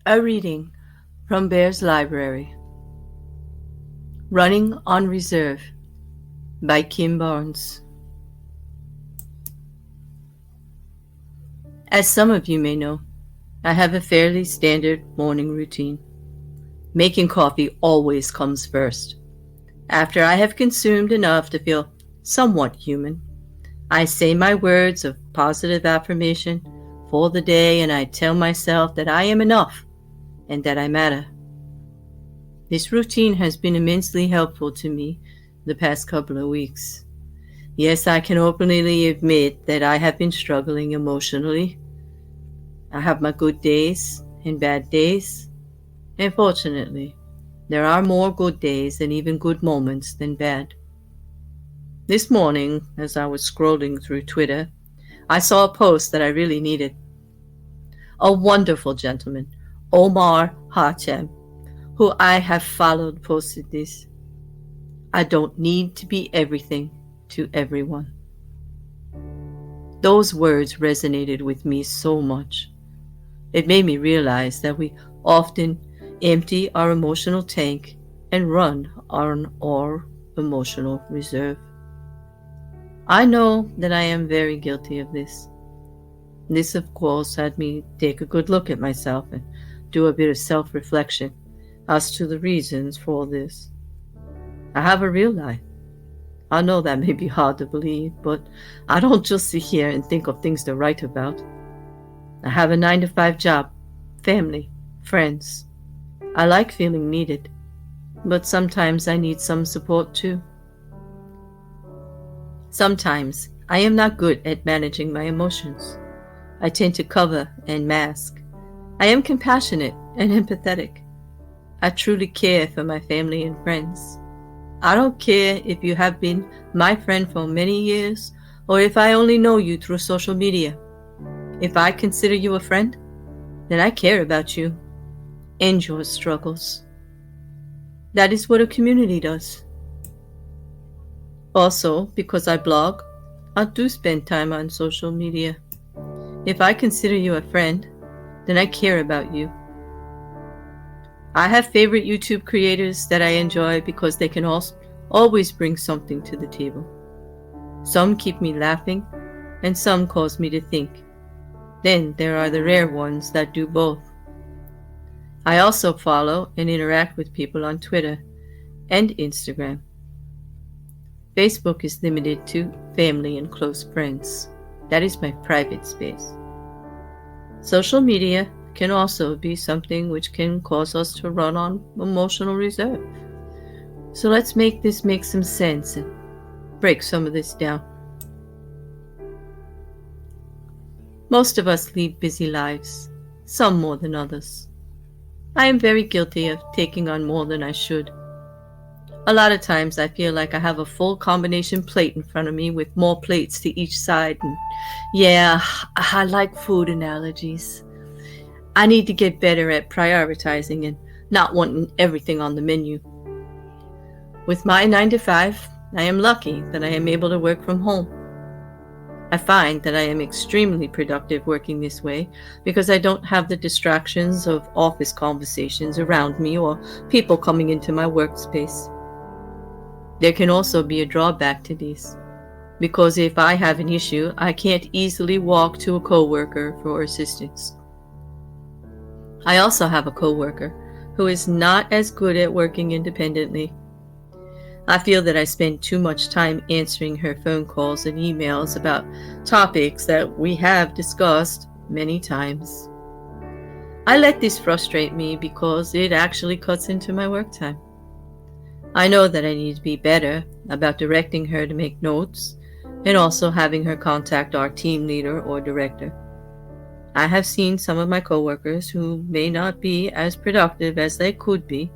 A reading from Bear's Library. Running on Reserve by Kim Barnes. As some of you may know, I have a fairly standard morning routine. Making coffee always comes first. After I have consumed enough to feel somewhat human, I say my words of positive affirmation for the day, and I tell myself that I am enough and that I matter. This routine has been immensely helpful to me the past couple of weeks. Yes, I can openly admit that I have been struggling emotionally. I have my good days and bad days, and fortunately, there are more good days and even good moments than bad. This morning, as I was scrolling through Twitter, I saw a post that I really needed. A wonderful gentleman, Omar Hachem, who I have followed, posted this. I don't need to be everything to everyone. Those words resonated with me so much. It made me realize that we often empty our emotional tank and run on our emotional reserve. I know that I am very guilty of this. This, of course, had me take a good look at myself and do a bit of self-reflection as to the reasons for this. I have a real life. I know that may be hard to believe, but I don't just sit here and think of things to write about. I have a 9-to-5 job, family, friends. I like feeling needed, but sometimes I need some support too. Sometimes I am not good at managing my emotions. I tend to cover and mask. I am compassionate and empathetic. I truly care for my family and friends. I don't care if you have been my friend for many years or if I only know you through social media. If I consider you a friend, then I care about you and your struggles. That is what a community does. Also, because I blog, I do spend time on social media. If I consider you a friend, then I care about you. I have favorite YouTube creators that I enjoy because they can always bring something to the table. Some keep me laughing, and some cause me to think. Then there are the rare ones that do both. I also follow and interact with people on Twitter and Instagram. Facebook is limited to family and close friends. That is my private space. Social media can also be something which can cause us to run on emotional reserve. So let's make this make some sense and break some of this down. Most of us lead busy lives, some more than others. I am very guilty of taking on more than I should. A lot of times I feel like I have a full combination plate in front of me with more plates to each side. And yeah, I like food analogies. I need to get better at prioritizing and not wanting everything on the menu. With my 9-to-5, I am lucky that I am able to work from home. I find that I am extremely productive working this way because I don't have the distractions of office conversations around me or people coming into my workspace. There can also be a drawback to these, because if I have an issue, I can't easily walk to a coworker for assistance. I also have a coworker who is not as good at working independently. I feel that I spend too much time answering her phone calls and emails about topics that we have discussed many times. I let this frustrate me because it actually cuts into my work time. I know that I need to be better about directing her to make notes and also having her contact our team leader or director. I have seen some of my coworkers who may not be as productive as they could be.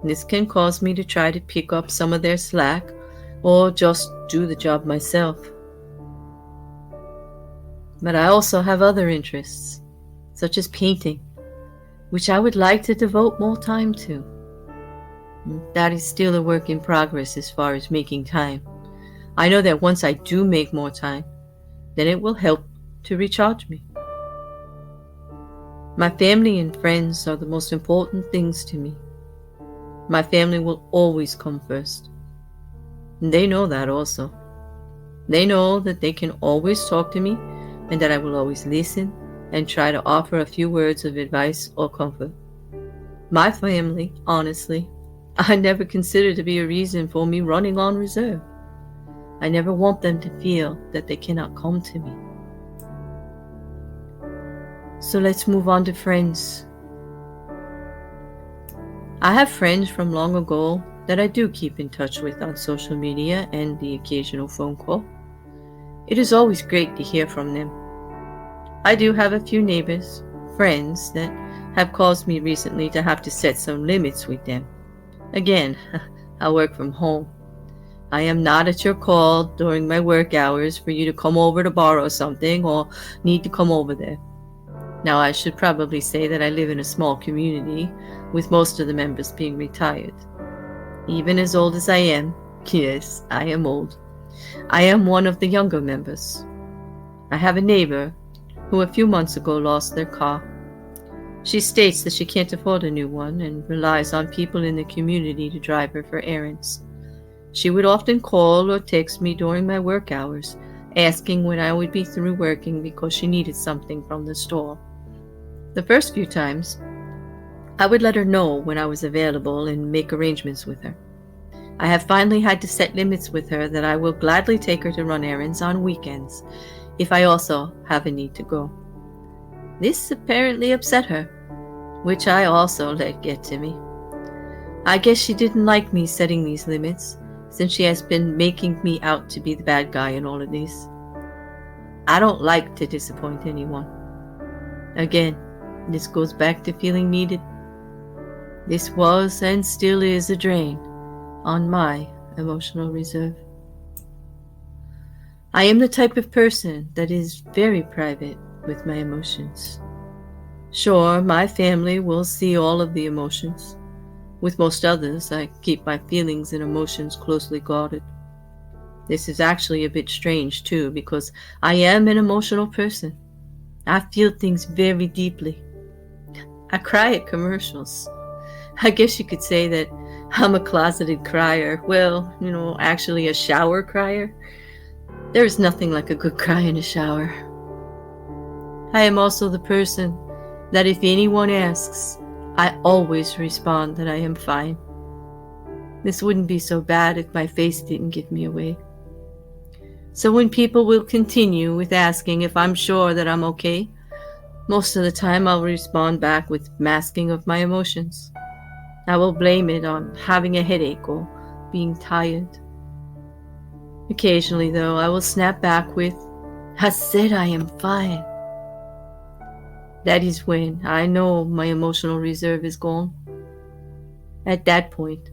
This can cause me to try to pick up some of their slack or just do the job myself. But I also have other interests, such as painting, which I would like to devote more time to. That is still a work in progress as far as making time. I know that once I do make more time, then it will help to recharge me. My family and friends are the most important things to me. My family will always come first. And they know that also. They know that they can always talk to me and that I will always listen and try to offer a few words of advice or comfort. My family, honestly, I never consider to be a reason for me running on reserve. I never want them to feel that they cannot come to me. So let's move on to friends. I have friends from long ago that I do keep in touch with on social media and the occasional phone call. It is always great to hear from them. I do have a few neighbors, friends, that have caused me recently to have to set some limits with them. Again, I work from home. I am not at your call during my work hours for you to come over to borrow something or need to come over there. Now, I should probably say that I live in a small community, with most of the members being retired. Even as old as I am, yes, I am old, I am one of the younger members. I have a neighbor who a few months ago lost their car. She states that she can't afford a new one and relies on people in the community to drive her for errands. She would often call or text me during my work hours, asking when I would be through working because she needed something from the store. The first few times, I would let her know when I was available and make arrangements with her. I have finally had to set limits with her that I will gladly take her to run errands on weekends if I also have a need to go. This apparently upset her, which I also let get to me. I guess she didn't like me setting these limits, since she has been making me out to be the bad guy in all of this. I don't like to disappoint anyone. Again, this goes back to feeling needed. This was and still is a drain on my emotional reserve. I am the type of person that is very private with my emotions. Sure, my family will see all of the emotions. With most others, I keep my feelings and emotions closely guarded. This is actually a bit strange too, because I am an emotional person. I feel things very deeply. I cry at commercials. I guess you could say that I'm a closeted crier. Well, actually a shower crier. There is nothing like a good cry in a shower. I am also the person that if anyone asks, I always respond that I am fine. This wouldn't be so bad if my face didn't give me away. So when people will continue with asking if I'm sure that I'm okay, most of the time I'll respond back with masking of my emotions. I will blame it on having a headache or being tired. Occasionally, though, I will snap back with, I said I am fine. That is when I know my emotional reserve is gone. At that point,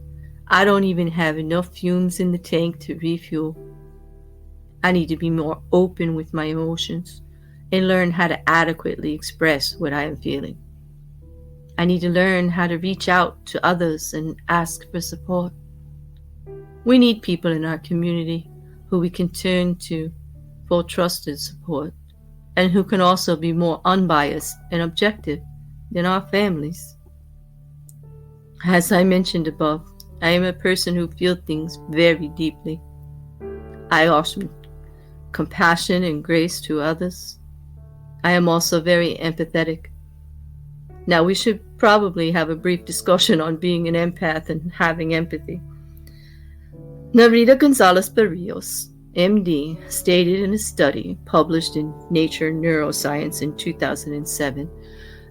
I don't even have enough fumes in the tank to refuel. I need to be more open with my emotions and learn how to adequately express what I am feeling. I need to learn how to reach out to others and ask for support. We need people in our community who we can turn to for trusted support and who can also be more unbiased and objective than our families. As I mentioned above, I am a person who feels things very deeply. I offer compassion and grace to others. I am also very empathetic. Now, we should probably have a brief discussion on being an empath and having empathy. Narita Gonzalez Barrios, MD, stated in a study published in Nature Neuroscience in 2007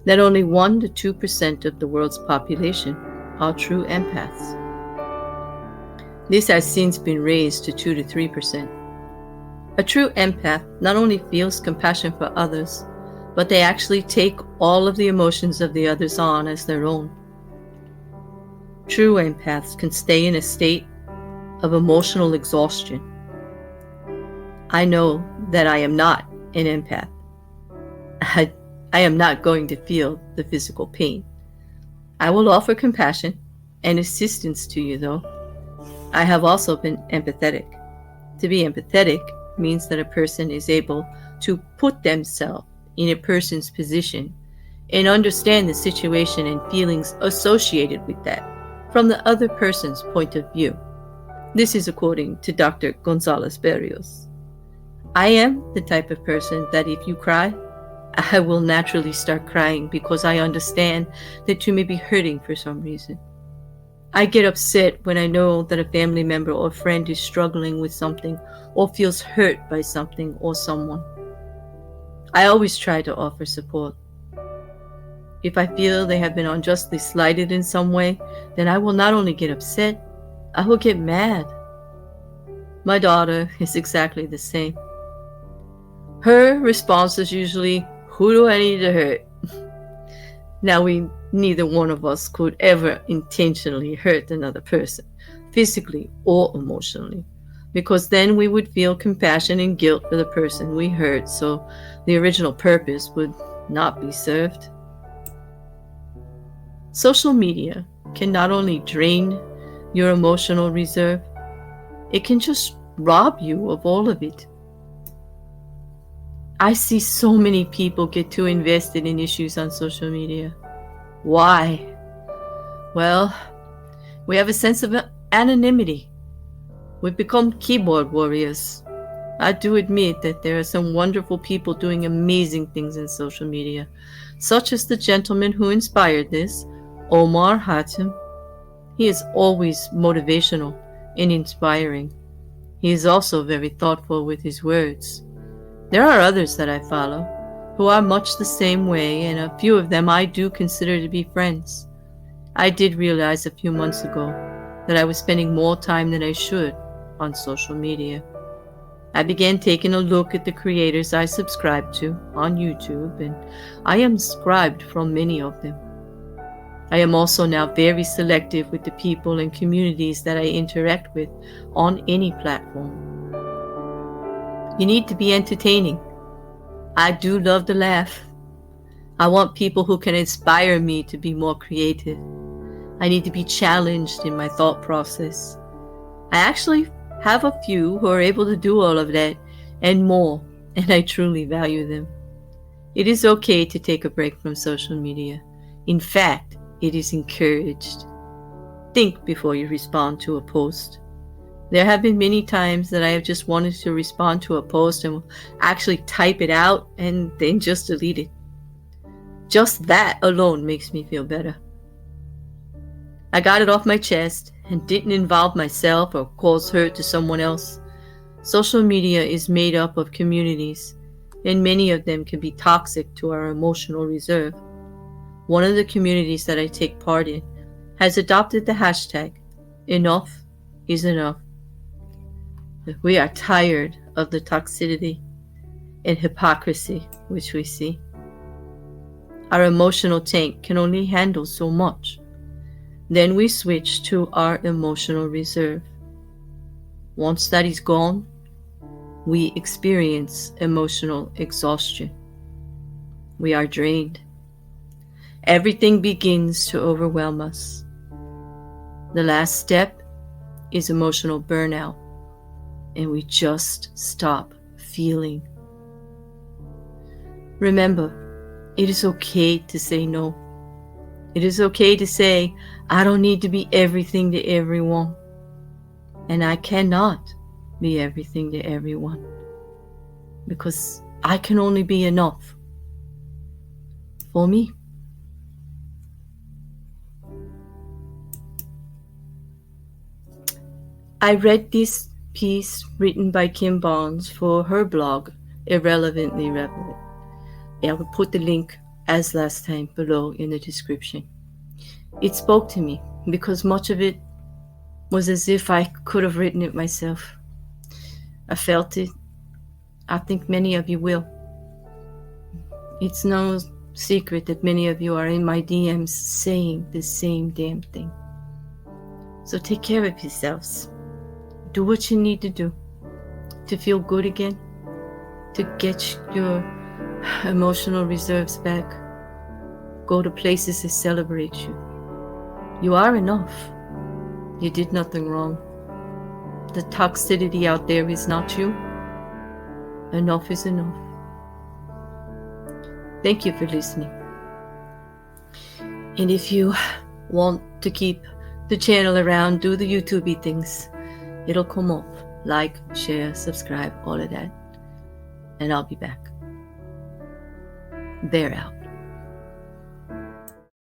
that only 1 to 2% of the world's population are true empaths. This has since been raised to 2 to 3%. A true empath not only feels compassion for others, but they actually take all of the emotions of the others on as their own. True empaths can stay in a state of emotional exhaustion. I know that I am not an empath. I am not going to feel the physical pain. I will offer compassion and assistance to you, though. I have also been empathetic. To be empathetic means that a person is able to put themselves in a person's position and understand the situation and feelings associated with that from the other person's point of view. This is according to Dr. Gonzalez Berrios. I am the type of person that if you cry, I will naturally start crying because I understand that you may be hurting for some reason. I get upset when I know that a family member or friend is struggling with something or feels hurt by something or someone. I always try to offer support. If I feel they have been unjustly slighted in some way, then I will not only get upset, I will get mad. My daughter is exactly the same. Her response is usually, "Who do I need to hurt?" Now, neither one of us could ever intentionally hurt another person, physically or emotionally, because then we would feel compassion and guilt for the person we hurt, so the original purpose would not be served. Social media can not only drain your emotional reserve, it can just rob you of all of it. I see so many people get too invested in issues on social media. Why? Well, we have a sense of anonymity. We've become keyboard warriors. I do admit that there are some wonderful people doing amazing things in social media, such as the gentleman who inspired this, Omar Hatem. He is always motivational and inspiring. He is also very thoughtful with his words. There are others that I follow who are much the same way, and a few of them I do consider to be friends. I did realize a few months ago that I was spending more time than I should on social media. I began taking a look at the creators I subscribe to on YouTube, and I am subscribed from many of them. I am also now very selective with the people and communities that I interact with on any platform. You need to be entertaining. I do love to laugh. I want people who can inspire me to be more creative. I need to be challenged in my thought process. I actually have a few who are able to do all of that and more, and I truly value them. It is okay to take a break from social media. In fact, it is encouraged. Think before you respond to a post. There have been many times that I have just wanted to respond to a post and actually type it out and then just delete it. Just that alone makes me feel better. I got it off my chest and didn't involve myself or cause hurt to someone else. Social media is made up of communities, and many of them can be toxic to our emotional reserve. One of the communities that I take part in has adopted the hashtag, "Enough is enough." We are tired of the toxicity and hypocrisy which we see. Our emotional tank can only handle so much. Then we switch to our emotional reserve. Once that is gone, we experience emotional exhaustion. We are drained. Everything begins to overwhelm us. The last step is emotional burnout, and we just stop feeling. Remember, it is okay to say no. It is okay to say, I don't need to be everything to everyone. And I cannot be everything to everyone, because I can only be enough for me. I read this piece written by Kim Barnes for her blog, Irrelevantly Relevant. I will put the link as last time below in the description. It spoke to me because much of it was as if I could have written it myself. I felt it. I think many of you will. It's no secret that many of you are in my DMs saying the same damn thing. So take care of yourselves. Do what you need to do to feel good again, to get your emotional reserves back. Go to places that celebrate you. You are enough. You did nothing wrong. The toxicity out there is not you. Enough is enough. Thank you for listening. And if you want to keep the channel around, do the YouTube things. It'll come up. Like, share, subscribe, all of that. And I'll be back. Bear out.